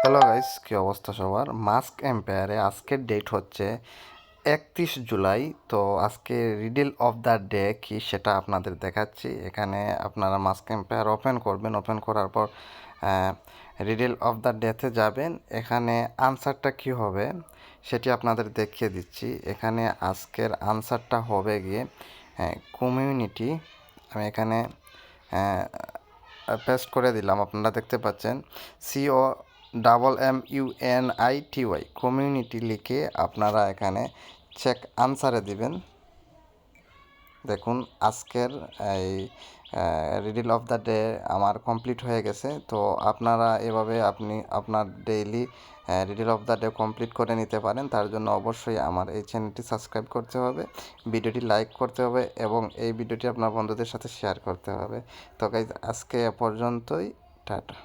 Hello guys, কী অবস্থা সবার? Mask এম্পায়ারে আজকের ডেট হচ্ছে 31 জুলাই। তো আজকে রিডল অফ দ্য ডে কি সেটা আপনাদের দেখাচ্ছি। এখানে আপনারা মাস্ক এম্পায়ার ওপেন করবেন, ওপেন করার পর রিডল অফ দ্য ডেতে যাবেন। এখানে আনসারটা কি হবে সেটি আপনাদের দেখিয়ে দিচ্ছি। এখানে আজকের আনসারটা হবে গিয়ে কমিউনিটি। আমি এখানে পেস্ট করে দিলাম, আপনারা দেখতে পাচ্ছেন। COMMUNITY কমিউনিটি লিখে আপনারা এখানে চেক আনসারে দিবেন। দেখুন আজকের এই রিডল অফ দ্য ডে আমার কমপ্লিট হয়ে গেছে। তো আপনারা এভাবে আপনি আপনার daily riddle of the day complete করে নিতে পারেন। তার জন্য অবশ্যই আমার এই চ্যানেলটি সাবস্ক্রাইব করতে হবে, ভিডিওটি লাইক করতে হবে এবং এই ভিডিওটি আপনার বন্ধুদের সাথে শেয়ার করতে হবে। তো গাইজ আজকে এ পর্যন্তই, টাটা।